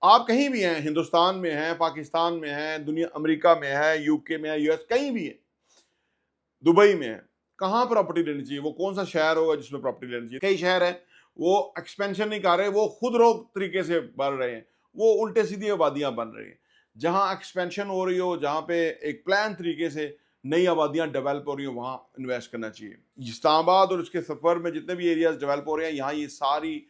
आप कहीं भी हैं, हिंदुस्तान में हैं, पाकिस्तान में हैं, दुनिया अमेरिका में है, यूके में है, यूएस कहीं भी है, दुबई में है, कहाँ प्रॉपर्टी लेनी चाहिए? वो कौन सा शहर होगा जिसमें प्रॉपर्टी लेनी चाहिए? कई शहर हैं, वो एक्सपेंशन नहीं कर रहे, वो खुद रोग तरीके से बढ़ रहे हैं, वो उल्टे सीधी आबादियां बन रही हैं। जहां एक्सपेंशन हो रही हो, जहां पे एक प्लान तरीके से नई आबादियां डेवलप हो रही हो, वहां इन्वेस्ट करना चाहिए। इस्लामाबाद और उसके सफर में जितने भी एरियाज डेवलप हो रहे हैं, यहाँ ये सारी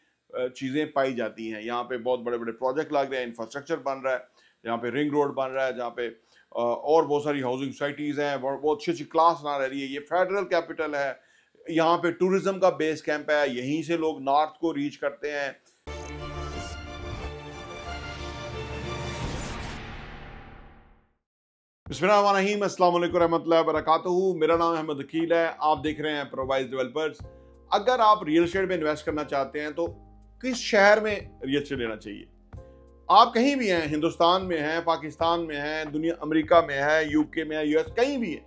चीजें पाई जाती हैं। यहाँ पे बहुत बड़े बड़े प्रोजेक्ट लग रहे हैं, इंफ्रास्ट्रक्चर बन रहा है, यहाँ पे रिंग रोड बन रहा है, जहाँ पे और बहुत सारी हाउसिंग सोसाइटीज़ हैं, बहुत अच्छी अच्छी क्लास ना रह रही है। ये फेडरल कैपिटल है, यहाँ पे टूरिज्म का बेस कैंप है, यहीं से लोग नॉर्थ को रीच करते हैं। बिस्मिल्लाहिर्रहमानिर्रहीम, अस्सलाम वालेकुम रहमतुल्लाहि व बरकातहू। मेरा नाम अहमद अकील है, आप देख रहे हैं प्रोवाइज डेवलपर्स। अगर आप रियल एस्टेट में इन्वेस्ट करना चाहते हैं तो किस शहर में रियल एस्टेट लेना चाहिए? आप कहीं भी हैं, हिंदुस्तान में हैं, पाकिस्तान में हैं, दुनिया अमेरिका में है, यूके में है, यूएस कहीं भी है,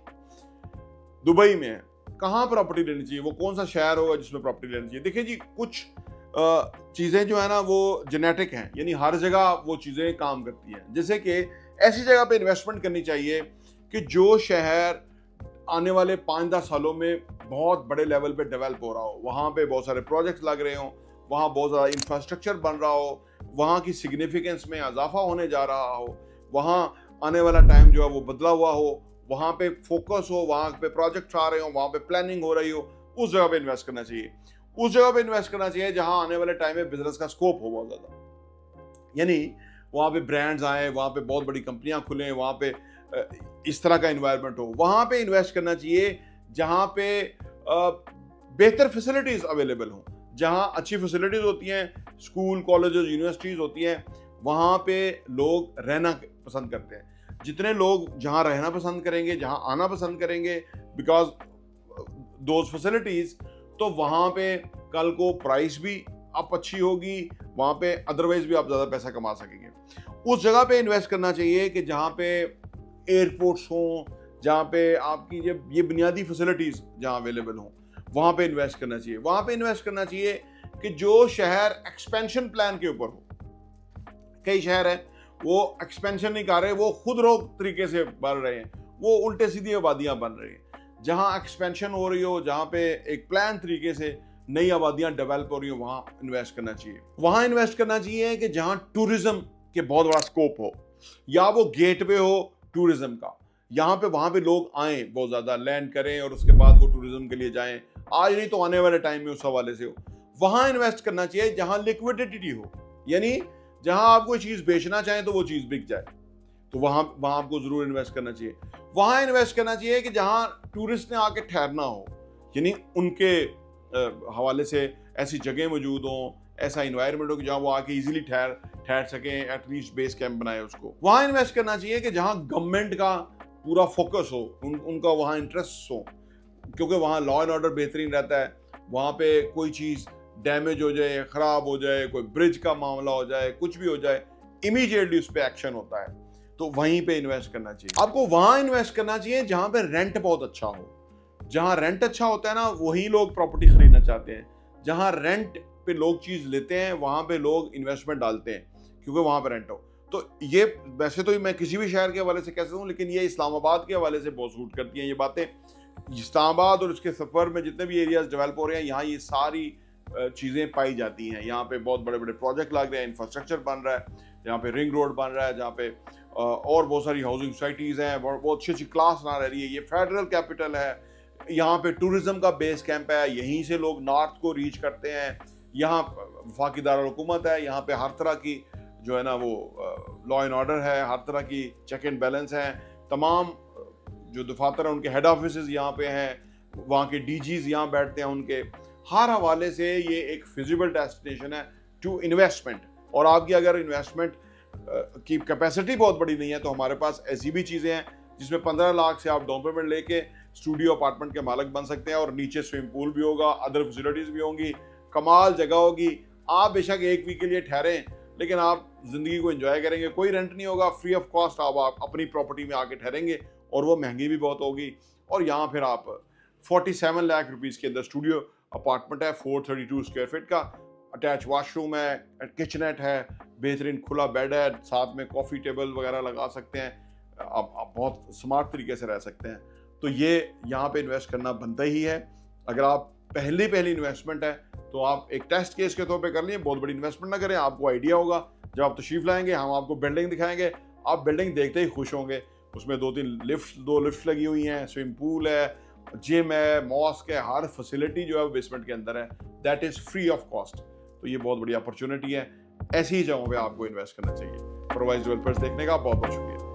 दुबई में है, कहाँ प्रॉपर्टी लेनी चाहिए? वो कौन सा शहर होगा जिसमें प्रॉपर्टी लेनी चाहिए? देखिए जी, कुछ चीज़ें जो है ना वो जेनेटिक हैं, यानी हर जगह वो चीज़ें काम करती हैं। जैसे कि ऐसी जगह पे इन्वेस्टमेंट करनी चाहिए कि जो शहर आने वाले 5-10 सालों में बहुत बड़े लेवल पे डेवलप हो रहा हो, वहाँ पे बहुत सारे प्रोजेक्ट्स लग रहे हों, वहाँ बहुत ज़्यादा इंफ्रास्ट्रक्चर बन रहा हो, वहाँ की सिग्निफिकेंस में इजाफा होने जा रहा हो, वहाँ आने वाला टाइम जो है वो बदला हुआ हो, वहाँ पे फोकस हो, वहाँ पे प्रोजेक्ट्स आ रहे हो, वहाँ पे प्लानिंग हो रही हो, उस जगह पे इन्वेस्ट करना चाहिए। उस जगह पे इन्वेस्ट करना चाहिए जहाँ आने वाले टाइम में बिजनेस का स्कोप हो बहुत ज़्यादा, यानी वहाँ पे ब्रांड्स आए, वहाँ पे बहुत बड़ी कंपनियां खुलें, वहाँ पे इस तरह का इन्वायरमेंट हो। वहाँ पे इन्वेस्ट करना चाहिए जहाँ पे बेहतर फैसिलिटीज़ अवेलेबल हों, जहाँ अच्छी फैसिलिटीज़ होती हैं, स्कूल, कॉलेजेस, यूनिवर्सिटीज़ होती हैं, वहाँ पे लोग रहना पसंद करते हैं। जितने लोग जहाँ रहना पसंद करेंगे, जहाँ आना पसंद करेंगे बिकॉज दोज फैसिलिटीज़, तो वहाँ पे कल को प्राइस भी आप अच्छी होगी, वहाँ पे अदरवाइज भी आप ज़्यादा पैसा कमा सकेंगे। उस जगह पे इन्वेस्ट करना चाहिए कि जहाँ पे एयरपोर्ट्स हों, जहाँ पे आपकी ये बुनियादी फैसिलिटीज़ जहाँ अवेलेबल हों, वहाँ पे इन्वेस्ट करना चाहिए। वहाँ पे इन्वेस्ट करना चाहिए कि जो शहर एक्सपेंशन प्लान के ऊपर हो। कई शहर हैं, वो एक्सपेंशन नहीं कर रहे, वो खुद रोग तरीके से बढ़ रहे हैं, वो उल्टे सीधी आबादियाँ बन रही हैं। जहाँ एक्सपेंशन हो रही हो, जहाँ पे एक प्लान तरीके से नई आबादियां डेवलप हो रही हो, वहां इन्वेस्ट करना चाहिए। वहां इन्वेस्ट करना चाहिए कि जहां टूरिज्म के बहुत बड़ा स्कोप हो, या वो गेटवे हो टूरिज्म का, यहाँ पे वहां पे लोग आए, बहुत ज्यादा लैंड करें और उसके बाद वो टूरिज्म के लिए जाएं, आज नहीं तो आने वाले टाइम में उस हवाले से हो। वहां इन्वेस्ट करना चाहिए जहां लिक्विडिटी हो, यानी जहां आप कोई चीज बेचना चाहें तो वो चीज बिक जाए, तो वहां वहां आपको जरूर इन्वेस्ट करना चाहिए। वहां इन्वेस्ट करना चाहिए कि जहां टूरिस्ट ने आके ठहरना हो, यानी उनके हवाले से ऐसी जगह मौजूद हों, ऐसा इन्वायरमेंट हो कि जहाँ वो आके इजीली ठहर सकें, एटलीस्ट बेस कैंप बनाए उसको। वहाँ इन्वेस्ट करना चाहिए कि जहाँ गवर्नमेंट का पूरा फोकस हो, उनका वहाँ इंटरेस्ट हो, क्योंकि वहाँ लॉ एंड ऑर्डर बेहतरीन रहता है। वहाँ पे कोई चीज़ डैमेज हो जाए, ख़राब हो जाए, कोई ब्रिज का मामला हो जाए, कुछ भी हो जाए, इमीडिएटली उस पर एक्शन होता है, तो वहीं पे इन्वेस्ट करना चाहिए। आपको वहाँ इन्वेस्ट करना चाहिए जहाँ पे रेंट बहुत अच्छा हो। जहां रेंट अच्छा होता है ना, वही लोग प्रॉपर्टी खरीदना चाहते हैं। जहां रेंट पे लोग चीज लेते हैं, वहां पे लोग इन्वेस्टमेंट डालते हैं, क्योंकि वहां पे रेंट हो। तो ये वैसे तो मैं किसी भी शहर के हवाले से कह सकता हूँ, लेकिन ये इस्लामाबाद के हवाले से बहुत सूट करती हैं ये बातें। इस्लामाबाद और उसके सफर में जितने भी एरियाज डेवलप हो रहे हैं, यहाँ ये सारी चीज़ें पाई जाती हैं। यहाँ पे बहुत बड़े बड़े प्रोजेक्ट लग रहे हैं, इंफ्रास्ट्रक्चर बन रहा है, यहाँ पे रिंग रोड बन रहा है, जहाँ पे और बहुत सारी हाउसिंग सोसाइटीज़ हैं, बहुत अच्छी अच्छी क्लास ना रह रही है। ये फेडरल कैपिटल है, यहाँ पे टूरिज्म का बेस कैंप है, यहीं से लोग नॉर्थ को रीच करते हैं। यहाँ वफाकी दारुल हुकूमत है, यहाँ पे हर तरह की जो है ना वो लॉ एंड ऑर्डर है, हर तरह की चेक एंड बैलेंस है। तमाम जो दफातर हैं उनके हेड ऑफिस यहाँ पे हैं, वहाँ के डीजीज यहाँ बैठते हैं। उनके हर हवाले से ये एक फिजिबल डेस्टिनेशन है टू इन्वेस्टमेंट। और आपकी अगर इन्वेस्टमेंट की कैपेसिटी बहुत बड़ी नहीं है, तो हमारे पास ऐसी भी चीज़ें हैं जिसमें 15 लाख से आप डाउन पेमेंट लेके स्टूडियो अपार्टमेंट के मालिक बन सकते हैं, और नीचे स्विमिंग पूल भी होगा, अदर फैसिलिटीज भी होंगी, कमाल जगह होगी। आप बेशक एक वीक के लिए ठहरें, लेकिन आप जिंदगी को एंजॉय करेंगे, कोई रेंट नहीं होगा, फ्री ऑफ कॉस्ट आप अपनी प्रॉपर्टी में आके ठहरेंगे, और वो महंगी भी बहुत होगी। और यहाँ फिर आप 47 लाख रुपीज़ के अंदर स्टूडियो अपार्टमेंट है, 432 स्क्वायर फीट का, अटैच वॉशरूम है, किचनेट है, बेहतरीन खुला बेड है, साथ में कॉफ़ी टेबल वगैरह लगा सकते हैं, आप बहुत स्मार्ट तरीके से रह सकते हैं। तो ये यहाँ पे इन्वेस्ट करना बनता ही है। अगर आप पहली इन्वेस्टमेंट है तो आप एक टेस्ट केस के तौर पे कर लिए, बहुत बड़ी इन्वेस्टमेंट ना करें। आपको आइडिया होगा, जब आप तशरीफ लाएंगे हम आपको बिल्डिंग दिखाएंगे, आप बिल्डिंग देखते ही खुश होंगे। उसमें दो लिफ्ट लगी हुई हैं, स्विमिंग पूल है, जिम है, मॉस्क है, हर फैसिलिटी जो है वो बेसमेंट के अंदर है, that is free of cost. तो ये बहुत बड़ी अपॉर्चुनिटी है, ऐसी ही जगहों पे आपको इन्वेस्ट करना चाहिए। प्रोवाइज डेवलपर्स देखने का बहुत बहुत शुक्रिया।